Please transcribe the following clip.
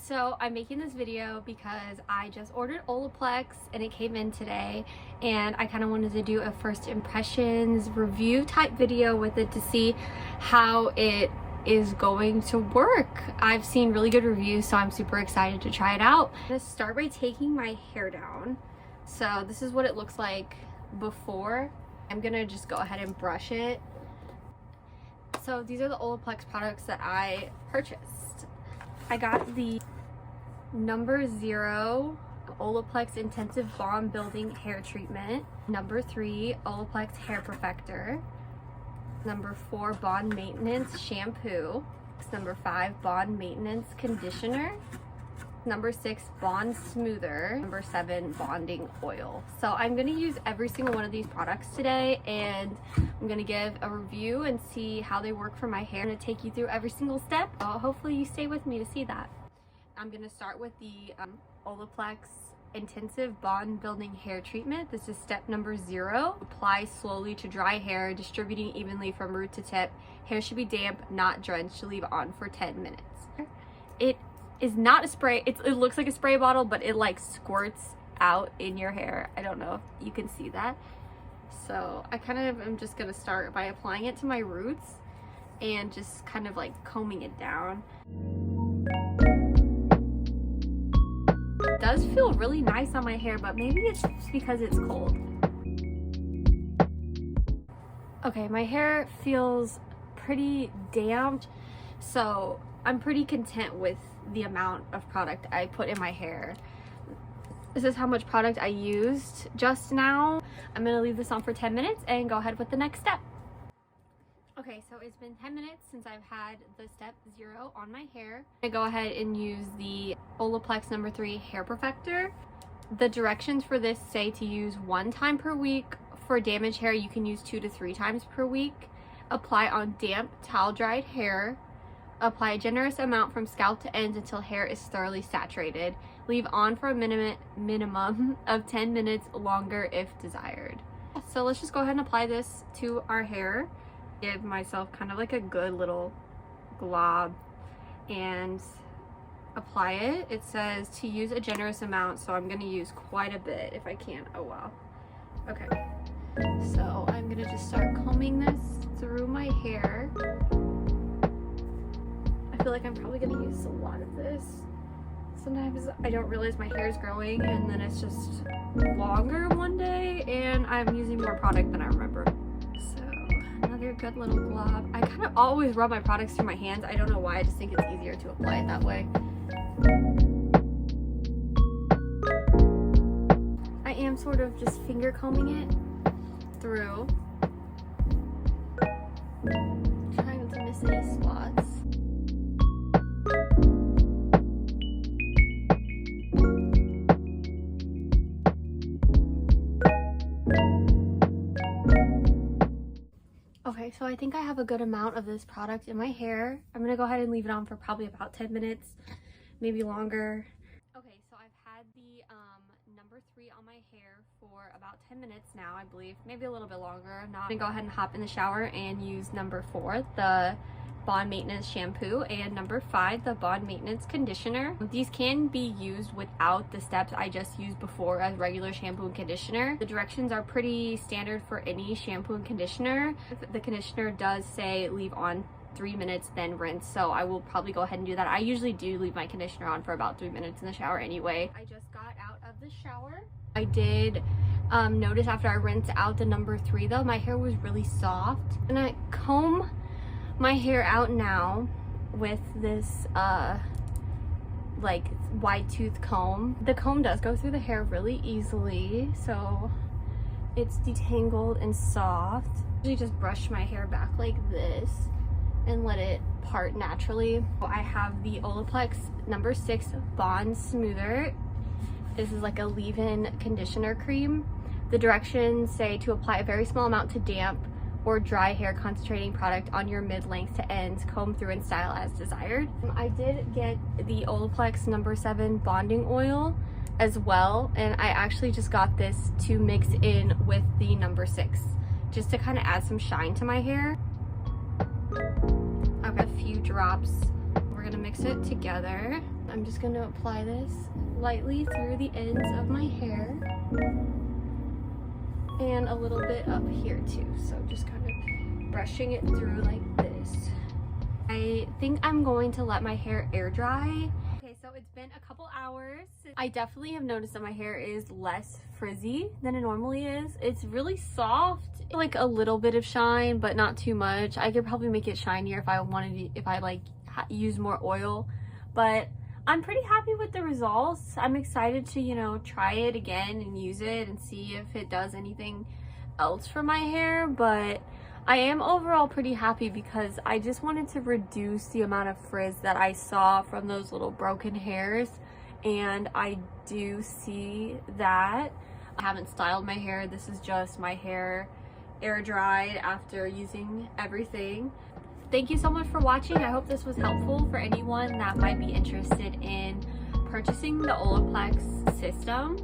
So I'm making this video because I just ordered Olaplex and it came in today, and I kind of wanted to do a first impressions review type video with it to see how it is going to work. I've seen really good reviews, so I'm super excited to try it out. I'm gonna start by taking my hair down. So this is what it looks like before. I'm gonna just go ahead and brush it. So these are the Olaplex products that I purchased. I got the No.7 Olaplex Intensive Bond Building Hair Treatment, No.3 Olaplex Hair Perfector, No.4 Bond Maintenance Shampoo, No.5 Bond Maintenance Conditioner, No.6 Bond Smoother, No.7 Bonding Oil. So I'm going to use every single one of these products today, and I'm going to give a review and see how they work for my hair. I'm going to take you through every single step. So hopefully you stay with me to see that. I'm going to start with the Olaplex Intensive Bond Building Hair Treatment. This is step number 0. Apply slowly to dry hair, distributing evenly from root to tip. Hair should be damp, not drenched. Leave on for 10 minutes. It is not a spray. It looks like a spray bottle, but it like squirts out in your hair. I don't know if you can see that. So I kind of am just going to start by applying it to my roots and just kind of like combing it down. It does feel really nice on my hair, but maybe it's just because it's cold. Okay, my hair feels pretty damp, so I'm pretty content with the amount of product I put in my hair. This is how much product I used just now. I'm gonna leave this on for 10 minutes and go ahead with the next step. Okay, so it's been 10 minutes since I've had the step 0 on my hair. I'm gonna go ahead and use the Olaplex No.3 Hair Perfector. The directions for this say to use 1 time per week. For damaged hair, you can use 2 to 3 times per week. Apply on damp, towel-dried hair. Apply a generous amount from scalp to ends until hair is thoroughly saturated. Leave on for a minimum of 10 minutes longer if desired. So let's just go ahead and apply this to our hair. Give myself kind of like a good little glob and apply it. It says to use a generous amount, so I'm going to use quite a bit if I can. Oh wow. Okay. So I'm going to just start combing this through my hair. I feel like I'm probably going to use a lot of this. Sometimes I don't realize my hair is growing and then it's just longer one day and I'm using more product than I remember. So another good little glob. I kind of always rub my products through my hands. I don't know why, I just think it's easier to apply it that way. I am sort of just finger combing it through, trying not to miss any spots. Okay, so I think I have a good amount of this product in my hair. I'm gonna go ahead and leave it on for probably about 10 minutes, maybe longer. Okay, so I've had the No.3 on my hair for about 10 minutes now, I believe, maybe a little bit longer. Now I'm gonna go ahead and hop in the shower and use No.4, the Bond Maintenance Shampoo, and No.5, the Bond Maintenance Conditioner. These can be used without the steps I just used before as regular shampoo and conditioner. The directions are pretty standard for any shampoo and conditioner. The conditioner does say leave on 3 minutes, then rinse, so I will probably go ahead and do that. I usually do leave my conditioner on for about 3 minutes in the shower anyway. I just got out of the shower. I did notice after I rinsed out the No.3 though, my hair was really soft. And I comb my hair out now with this like wide tooth comb. The comb does go through the hair really easily, so it's detangled and soft. I usually just brush my hair back like this and let it part naturally. I have the Olaplex No.6 Bond Smoother. This is like a leave-in conditioner cream. The directions say to apply a very small amount to damp or dry hair concentrating product on your mid-length to ends, comb through and style as desired. I did get the Olaplex No.7 Bonding Oil as well, and I actually just got this to mix in with the No.6 just to kind of add some shine to my hair. I've got a few drops. We're gonna mix it together. I'm just gonna apply this lightly through the ends of my hair and a little bit up here too. So just kind of brushing it through like this. I think I'm going to let my hair air dry. Okay, so it's been a couple hours. I definitely have noticed that my hair is less frizzy than it normally is. It's really soft, like a little bit of shine, but not too much. I could probably make it shinier if I wanted to, if I like use more oil, but I'm pretty happy with the results. I'm excited to, you know, try it again and use it and see if it does anything else for my hair, but I am overall pretty happy because I just wanted to reduce the amount of frizz that I saw from those little broken hairs, and I do see that. I haven't styled my hair. This is just my hair air dried after using everything. Thank you so much for watching. I hope this was helpful for anyone that might be interested in purchasing the Olaplex system.